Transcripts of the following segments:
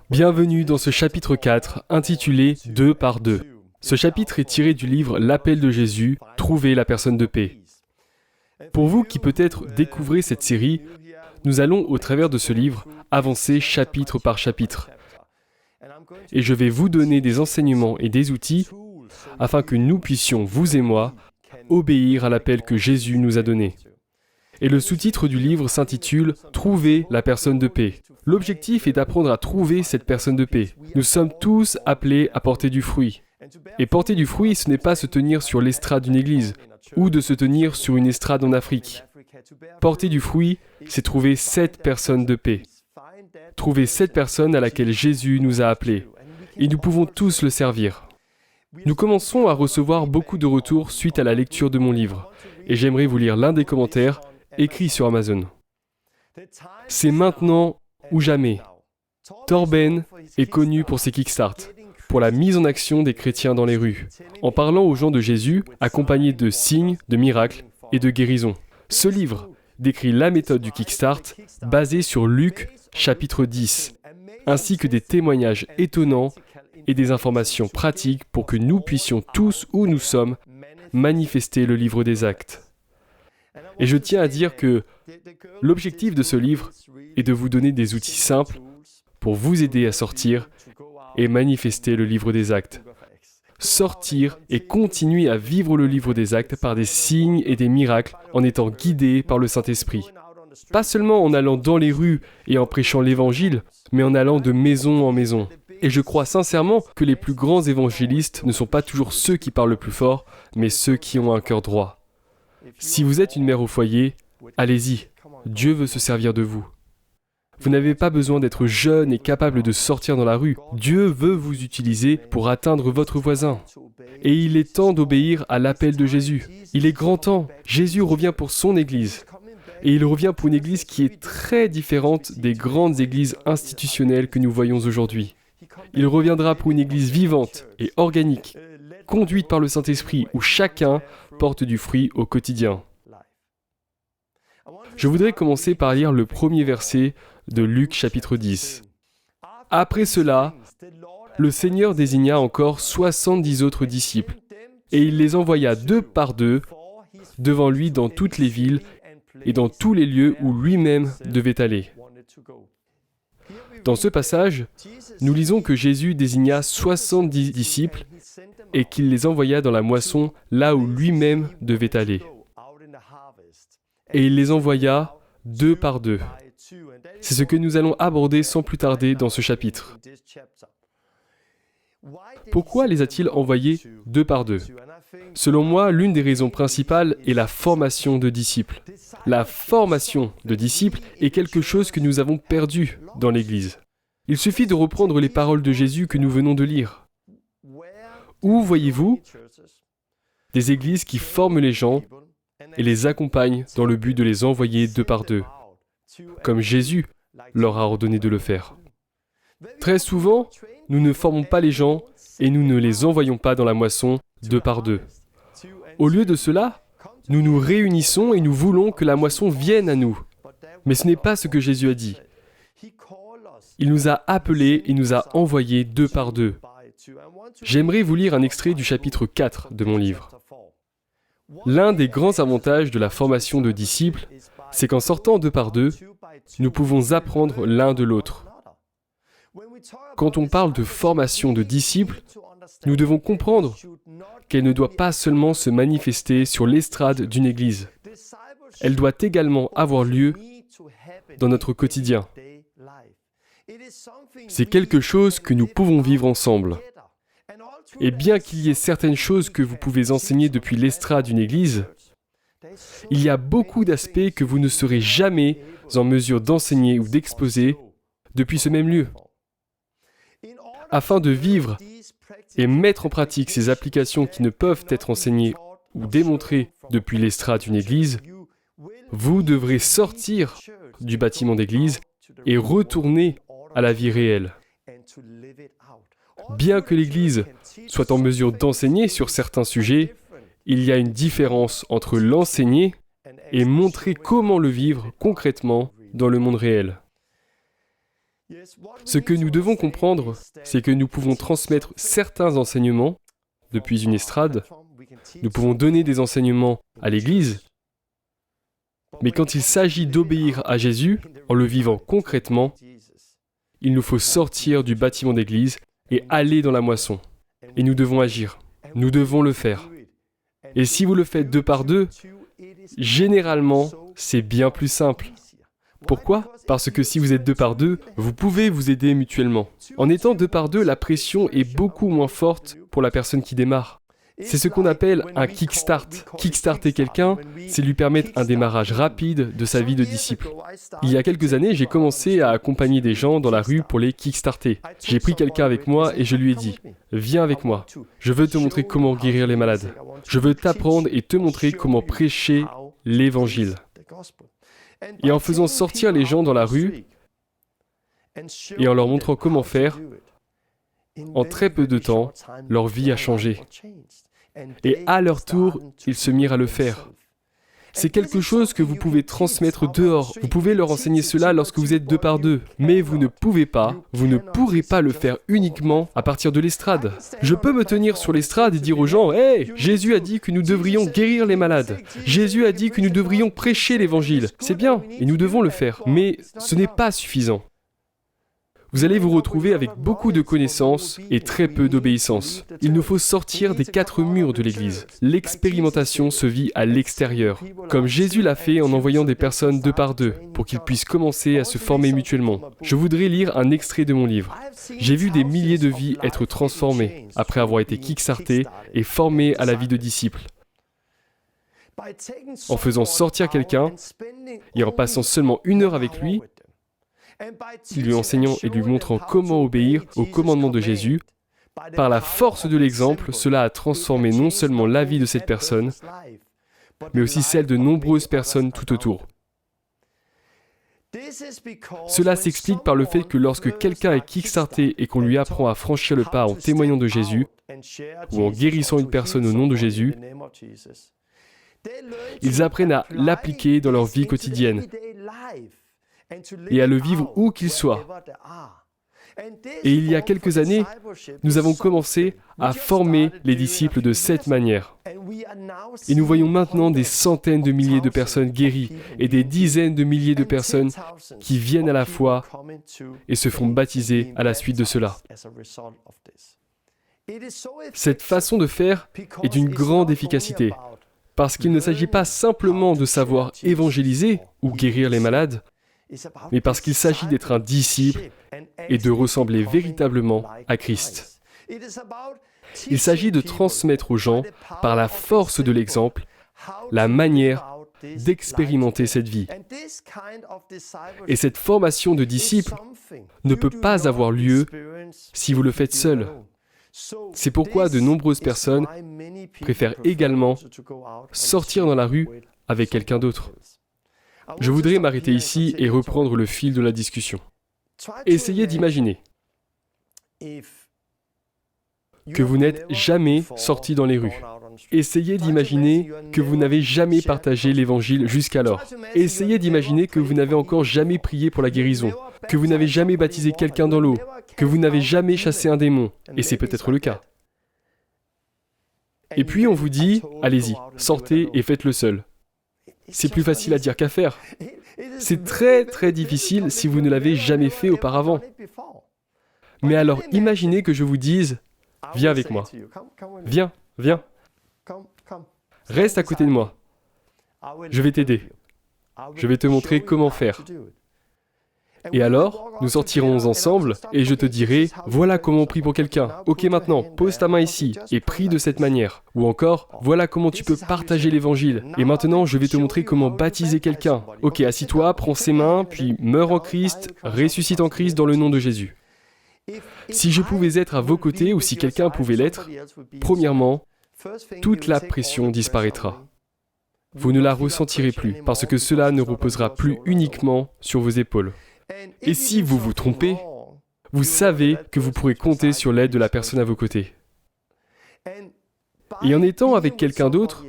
Bienvenue dans ce chapitre 4 intitulé 2 par 2. Ce chapitre est tiré du livre L'appel de Jésus, Trouver la personne de paix. Pour vous qui peut-être découvrez cette série, nous allons au travers de ce livre avancer chapitre par chapitre. Et je vais vous donner des enseignements et des outils afin que nous puissions, vous et moi, obéir à l'appel que Jésus nous a donné. Et le sous-titre du livre s'intitule « Trouver la personne de paix ». L'objectif est d'apprendre à trouver cette personne de paix. Nous sommes tous appelés à porter du fruit. Et porter du fruit, ce n'est pas se tenir sur l'estrade d'une église ou de se tenir sur une estrade en Afrique. Porter du fruit, c'est trouver cette personne de paix. Trouver cette personne à laquelle Jésus nous a appelés. Et nous pouvons tous le servir. Nous commençons à recevoir beaucoup de retours suite à la lecture de mon livre. Et j'aimerais vous lire l'un des commentaires écrits sur Amazon. C'est maintenant ou jamais. Torben est connu pour ses kickstarts, pour la mise en action des chrétiens dans les rues, en parlant aux gens de Jésus, accompagnés de signes, de miracles et de guérisons. Ce livre décrit la méthode du kickstart basée sur Luc, chapitre 10, ainsi que des témoignages étonnants et des informations pratiques pour que nous puissions tous, où nous sommes, manifester le livre des actes. Et je tiens à dire que l'objectif de ce livre est de vous donner des outils simples pour vous aider à sortir et manifester le livre des actes. Sortir et continuer à vivre le livre des actes par des signes et des miracles en étant guidés par le Saint-Esprit. Pas seulement en allant dans les rues et en prêchant l'Évangile, mais en allant de maison en maison. Et je crois sincèrement que les plus grands évangélistes ne sont pas toujours ceux qui parlent le plus fort, mais ceux qui ont un cœur droit. Si vous êtes une mère au foyer, allez-y, Dieu veut se servir de vous. Vous n'avez pas besoin d'être jeune et capable de sortir dans la rue. Dieu veut vous utiliser pour atteindre votre voisin. Et il est temps d'obéir à l'appel de Jésus. Il est grand temps. Jésus revient pour son Église. Et il revient pour une Église qui est très différente des grandes églises institutionnelles que nous voyons aujourd'hui. Il reviendra pour une Église vivante et organique, conduite par le Saint-Esprit, où chacun porte du fruit au quotidien. Je voudrais commencer par lire le premier verset de Luc chapitre 10. Après cela, le Seigneur désigna encore 70 autres disciples, et il les envoya 2 par 2 devant lui dans toutes les villes et dans tous les lieux où lui-même devait aller. Dans ce passage, nous lisons que Jésus désigna 70 disciples et qu'il les envoya dans la moisson là où lui-même devait aller. Et il les envoya 2 par 2. C'est ce que nous allons aborder sans plus tarder dans ce chapitre. Pourquoi les a-t-il envoyés 2 par 2 ? Selon moi, l'une des raisons principales est la formation de disciples. La formation de disciples est quelque chose que nous avons perdu dans l'Église. Il suffit de reprendre les paroles de Jésus que nous venons de lire. Où voyez-vous des églises qui forment les gens et les accompagnent dans le but de les envoyer 2 par 2, comme Jésus leur a ordonné de le faire. Très souvent, nous ne formons pas les gens et nous ne les envoyons pas dans la moisson 2 par 2. Au lieu de cela, nous nous réunissons et nous voulons que la moisson vienne à nous. Mais ce n'est pas ce que Jésus a dit. Il nous a appelés et nous a envoyés 2 par 2. J'aimerais vous lire un extrait du chapitre 4 de mon livre. L'un des grands avantages de la formation de disciples, c'est qu'en sortant 2 par 2, nous pouvons apprendre l'un de l'autre. Quand on parle de formation de disciples, nous devons comprendre qu'elle ne doit pas seulement se manifester sur l'estrade d'une église. Elle doit également avoir lieu dans notre quotidien. C'est quelque chose que nous pouvons vivre ensemble. Et bien qu'il y ait certaines choses que vous pouvez enseigner depuis l'estrade d'une église, il y a beaucoup d'aspects que vous ne serez jamais en mesure d'enseigner ou d'exposer depuis ce même lieu. Afin de vivre et mettre en pratique ces applications qui ne peuvent être enseignées ou démontrées depuis l'estrade d'une église, vous devrez sortir du bâtiment d'église et retourner à la vie réelle. Bien que l'Église soit en mesure d'enseigner sur certains sujets, il y a une différence entre l'enseigner et montrer comment le vivre concrètement dans le monde réel. Ce que nous devons comprendre, c'est que nous pouvons transmettre certains enseignements depuis une estrade, nous pouvons donner des enseignements à l'Église, mais quand il s'agit d'obéir à Jésus, en le vivant concrètement, il nous faut sortir du bâtiment d'église et aller dans la moisson. Et nous devons agir. Nous devons le faire. Et si vous le faites 2 par 2, généralement, c'est bien plus simple. Pourquoi ? Parce que si vous êtes 2 par 2, vous pouvez vous aider mutuellement. En étant 2 par 2, la pression est beaucoup moins forte pour la personne qui démarre. C'est ce qu'on appelle un kickstart. Kickstarter quelqu'un, c'est lui permettre un démarrage rapide de sa vie de disciple. Il y a quelques années, j'ai commencé à accompagner des gens dans la rue pour les kickstarter. J'ai pris quelqu'un avec moi et je lui ai dit « Viens avec moi, je veux te montrer comment guérir les malades. Je veux t'apprendre et te montrer comment prêcher l'Évangile. » Et en faisant sortir les gens dans la rue et en leur montrant comment faire, en très peu de temps, leur vie a changé. Et à leur tour, ils se mirent à le faire. C'est quelque chose que vous pouvez transmettre dehors. Vous pouvez leur enseigner cela lorsque vous êtes 2 par 2. Mais vous ne pouvez pas, vous ne pourrez pas le faire uniquement à partir de l'estrade. Je peux me tenir sur l'estrade et dire aux gens « Hey, Jésus a dit que nous devrions guérir les malades. Jésus a dit que nous devrions prêcher l'Évangile. C'est bien, et nous devons le faire. Mais ce n'est pas suffisant. » Vous allez vous retrouver avec beaucoup de connaissances et très peu d'obéissance. Il nous faut sortir des 4 murs de l'Église. L'expérimentation se vit à l'extérieur, comme Jésus l'a fait en envoyant des personnes 2 par 2, pour qu'ils puissent commencer à se former mutuellement. Je voudrais lire un extrait de mon livre. J'ai vu des milliers de vies être transformées, après avoir été kickstartées et formées à la vie de disciples. En faisant sortir quelqu'un et en passant seulement 1 heure avec lui, lui enseignant et lui montrant comment obéir au commandement de Jésus, par la force de l'exemple, cela a transformé non seulement la vie de cette personne, mais aussi celle de nombreuses personnes tout autour. Cela s'explique par le fait que lorsque quelqu'un est kickstarté et qu'on lui apprend à franchir le pas en témoignant de Jésus, ou en guérissant une personne au nom de Jésus, ils apprennent à l'appliquer dans leur vie quotidienne et à le vivre où qu'il soit. Et il y a quelques années, nous avons commencé à former les disciples de cette manière. Et nous voyons maintenant des centaines de milliers de personnes guéries et des dizaines de milliers de personnes qui viennent à la foi et se font baptiser à la suite de cela. Cette façon de faire est d'une grande efficacité, parce qu'il ne s'agit pas simplement de savoir évangéliser ou guérir les malades, mais parce qu'il s'agit d'être un disciple et de ressembler véritablement à Christ. Il s'agit de transmettre aux gens, par la force de l'exemple, la manière d'expérimenter cette vie. Et cette formation de disciples ne peut pas avoir lieu si vous le faites seul. C'est pourquoi de nombreuses personnes préfèrent également sortir dans la rue avec quelqu'un d'autre. Je voudrais m'arrêter ici et reprendre le fil de la discussion. Essayez d'imaginer que vous n'êtes jamais sorti dans les rues. Essayez d'imaginer que vous n'avez jamais partagé l'Évangile jusqu'alors. Essayez d'imaginer que vous n'avez encore jamais prié pour la guérison, que vous n'avez jamais baptisé quelqu'un dans l'eau, que vous n'avez jamais chassé un démon, et c'est peut-être le cas. Et puis on vous dit, allez-y, sortez et faites-le seul. C'est plus facile à dire qu'à faire. C'est très très difficile si vous ne l'avez jamais fait auparavant. Mais alors imaginez que je vous dise, viens avec moi. Viens, viens. Reste à côté de moi. Je vais t'aider. Je vais te montrer comment faire. Et alors, nous sortirons ensemble et je te dirai, voilà comment on prie pour quelqu'un. Ok, maintenant, pose ta main ici et prie de cette manière. Ou encore, voilà comment tu peux partager l'Évangile. Et maintenant, je vais te montrer comment baptiser quelqu'un. Ok, assis-toi, prends ses mains, puis meurs en Christ, ressuscite en Christ dans le nom de Jésus. Si je pouvais être à vos côtés ou si quelqu'un pouvait l'être, premièrement, toute la pression disparaîtra. Vous ne la ressentirez plus parce que cela ne reposera plus uniquement sur vos épaules. Et si vous vous trompez, vous savez que vous pourrez compter sur l'aide de la personne à vos côtés. Et en étant avec quelqu'un d'autre,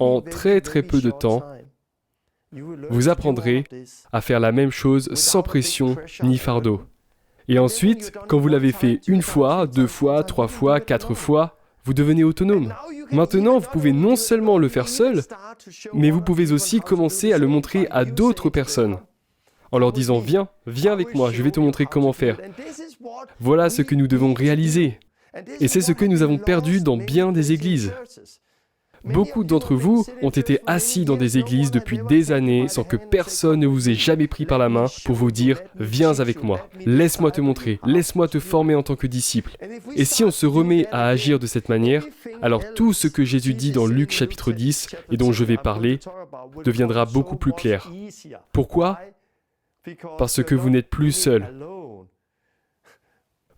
en très très peu de temps, vous apprendrez à faire la même chose sans pression ni fardeau. Et ensuite, quand vous l'avez fait une fois, 2 fois, 3 fois, 4 fois, vous devenez autonome. Maintenant, vous pouvez non seulement le faire seul, mais vous pouvez aussi commencer à le montrer à d'autres personnes, en leur disant « Viens, viens avec moi, je vais te montrer comment faire ». Voilà ce que nous devons réaliser. Et c'est ce que nous avons perdu dans bien des églises. Beaucoup d'entre vous ont été assis dans des églises depuis des années sans que personne ne vous ait jamais pris par la main pour vous dire « Viens avec moi, laisse-moi te montrer, laisse-moi te former en tant que disciple ». Et si on se remet à agir de cette manière, alors tout ce que Jésus dit dans Luc chapitre 10 et dont je vais parler deviendra beaucoup plus clair. Pourquoi ? Parce que vous n'êtes plus seul.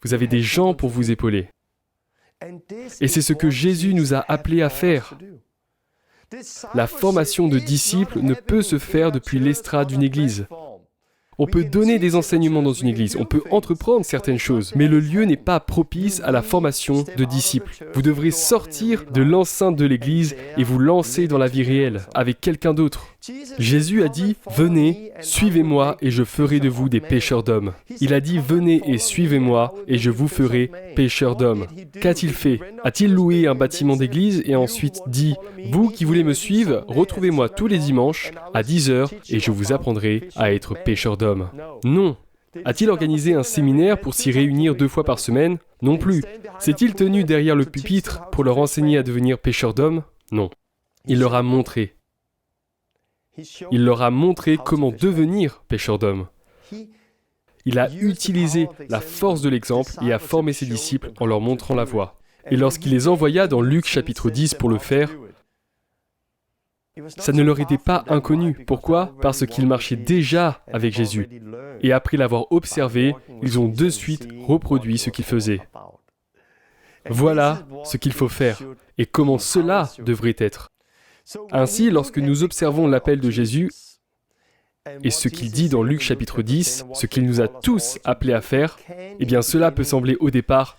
Vous avez des gens pour vous épauler. Et c'est ce que Jésus nous a appelés à faire. La formation de disciples ne peut se faire depuis l'estrade d'une église. On peut donner des enseignements dans une église, on peut entreprendre certaines choses, mais le lieu n'est pas propice à la formation de disciples. Vous devrez sortir de l'enceinte de l'église et vous lancer dans la vie réelle, avec quelqu'un d'autre. Jésus a dit « Venez, suivez-moi et je ferai de vous des pêcheurs d'hommes ». Il a dit « Venez et suivez-moi et je vous ferai pêcheurs d'hommes ». Qu'a-t-il fait ? A-t-il loué un bâtiment d'église et ensuite dit « Vous qui voulez me suivre, retrouvez-moi tous les dimanches à 10h et je vous apprendrai à être pêcheurs d'hommes ». Non. A-t-il organisé un séminaire pour s'y réunir 2 fois par semaine ? Non plus. S'est-il tenu derrière le pupitre pour leur enseigner à devenir pêcheurs d'hommes ? Non. Il leur a montré. Il leur a montré comment devenir pêcheurs d'hommes. Il a utilisé la force de l'exemple et a formé ses disciples en leur montrant la voie. Et lorsqu'il les envoya dans Luc chapitre 10 pour le faire, ça ne leur était pas inconnu. Pourquoi ? Parce qu'ils marchaient déjà avec Jésus. Et après l'avoir observé, ils ont de suite reproduit ce qu'il faisait. Voilà ce qu'il faut faire et comment cela devrait être. Ainsi, lorsque nous observons l'appel de Jésus et ce qu'il dit dans Luc chapitre 10, ce qu'il nous a tous appelés à faire, eh bien cela peut sembler au départ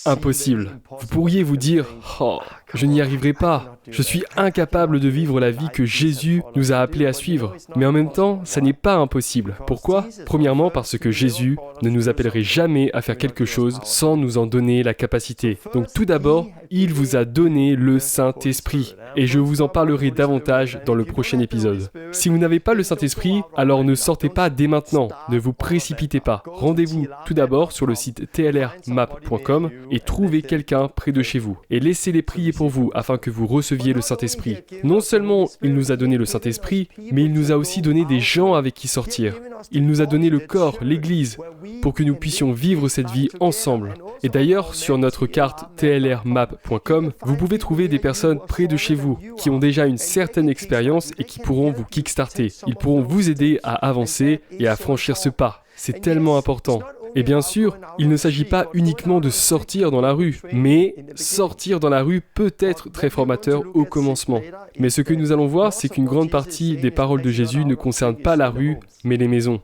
impossible. Vous pourriez vous dire « Oh, je n'y arriverai pas. Je suis incapable de vivre la vie que Jésus nous a appelés à suivre. » Mais en même temps, ça n'est pas impossible. Pourquoi ? Premièrement, parce que Jésus ne nous appellerait jamais à faire quelque chose sans nous en donner la capacité. Donc tout d'abord, il vous a donné le Saint-Esprit. Et je vous en parlerai davantage dans le prochain épisode. Si vous n'avez pas le Saint-Esprit, alors ne sortez pas dès maintenant. Ne vous précipitez pas. Rendez-vous tout d'abord sur le site tlrmap.com et trouvez quelqu'un près de chez vous. Et laissez-les prier pour vous afin que vous receviez le Saint-Esprit. Non seulement il nous a donné le Saint-Esprit, mais il nous a aussi donné des gens avec qui sortir. Il nous a donné le corps, l'Église, pour que nous puissions vivre cette vie ensemble. Et d'ailleurs, sur notre carte tlrmap.com, vous pouvez trouver des personnes près de chez vous qui ont déjà une certaine expérience et qui pourront vous kickstarter. Ils pourront vous aider à avancer et à franchir ce pas. C'est tellement important. Et bien sûr, il ne s'agit pas uniquement de sortir dans la rue, mais sortir dans la rue peut être très formateur au commencement. Mais ce que nous allons voir, c'est qu'une grande partie des paroles de Jésus ne concernent pas la rue, mais les maisons.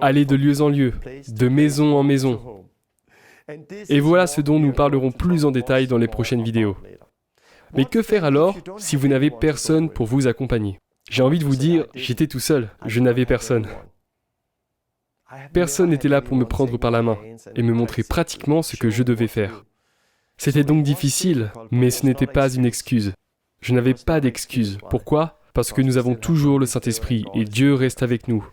Aller de lieu en lieu, de maison en maison. Et voilà ce dont nous parlerons plus en détail dans les prochaines vidéos. Mais que faire alors si vous n'avez personne pour vous accompagner ? J'ai envie de vous dire, j'étais tout seul, je n'avais personne. Personne n'était là pour me prendre par la main et me montrer pratiquement ce que je devais faire. C'était donc difficile, mais ce n'était pas une excuse. Je n'avais pas d'excuse. Pourquoi ? Parce que nous avons toujours le Saint-Esprit et Dieu reste avec nous.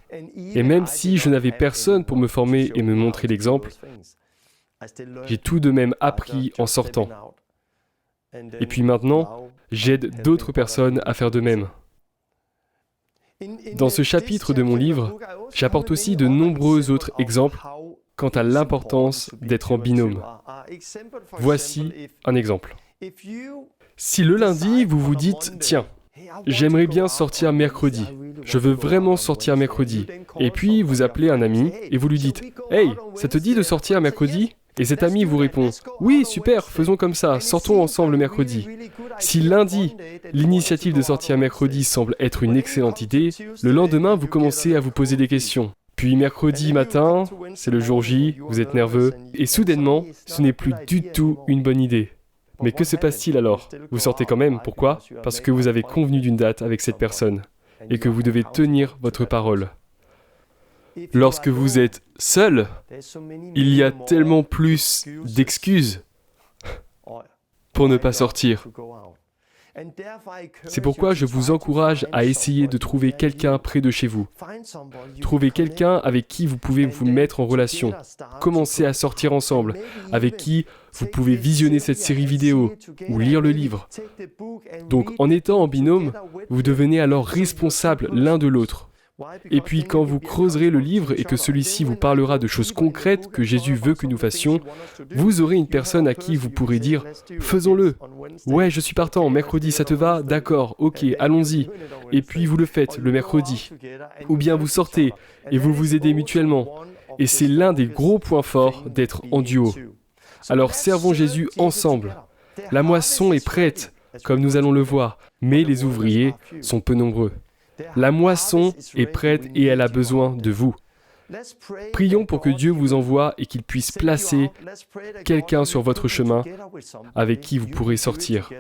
Et même si je n'avais personne pour me former et me montrer l'exemple, j'ai tout de même appris en sortant. Et puis maintenant, j'aide d'autres personnes à faire de même. Dans ce chapitre de mon livre, j'apporte aussi de nombreux autres exemples quant à l'importance d'être en binôme. Voici un exemple. Si le lundi, vous vous dites « Tiens, j'aimerais bien sortir mercredi. Je veux vraiment sortir mercredi. » Et puis, vous appelez un ami et vous lui dites « Hey, ça te dit de sortir mercredi ?» Et cet ami vous répond « Oui, super, faisons comme ça, sortons ensemble mercredi. » Si lundi, l'initiative de sortir mercredi semble être une excellente idée, le lendemain, vous commencez à vous poser des questions. Puis mercredi matin, c'est le jour J, vous êtes nerveux, et soudainement, ce n'est plus du tout une bonne idée. Mais que se passe-t-il alors ? Vous sortez quand même, pourquoi ? Parce que vous avez convenu d'une date avec cette personne. et que vous devez tenir votre parole. Lorsque vous êtes seul, il y a tellement plus d'excuses pour ne pas sortir. C'est pourquoi je vous encourage à essayer de trouver quelqu'un près de chez vous. Trouvez quelqu'un avec qui vous pouvez vous mettre en relation. Commencez à sortir ensemble, avec qui vous pouvez visionner cette série vidéo ou lire le livre. Donc en étant en binôme, vous devenez alors responsables l'un de l'autre. Et puis quand vous creuserez le livre et que celui-ci vous parlera de choses concrètes que Jésus veut que nous fassions, vous aurez une personne à qui vous pourrez dire « Faisons-le !»« Ouais, je suis partant, mercredi ça te va ? D'accord, ok, allons-y. » Et puis vous le faites le mercredi. Ou bien vous sortez et vous vous aidez mutuellement. Et c'est l'un des gros points forts d'être en duo. Alors servons Jésus ensemble. La moisson est prête, comme nous allons le voir, mais les ouvriers sont peu nombreux. La moisson est prête et elle a besoin de vous. Prions pour que Dieu vous envoie et qu'il puisse placer quelqu'un sur votre chemin avec qui vous pourrez sortir.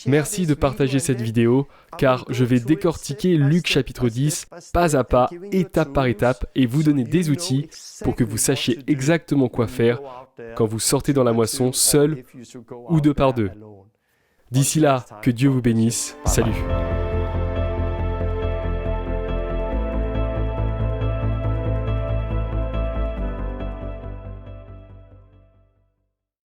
Merci de partager cette vidéo, car je vais décortiquer Luc chapitre 10, pas à pas, étape par étape, et vous donner des outils pour que vous sachiez exactement quoi faire quand vous sortez dans la moisson seul ou deux par deux. D'ici là, que Dieu vous bénisse. Salut.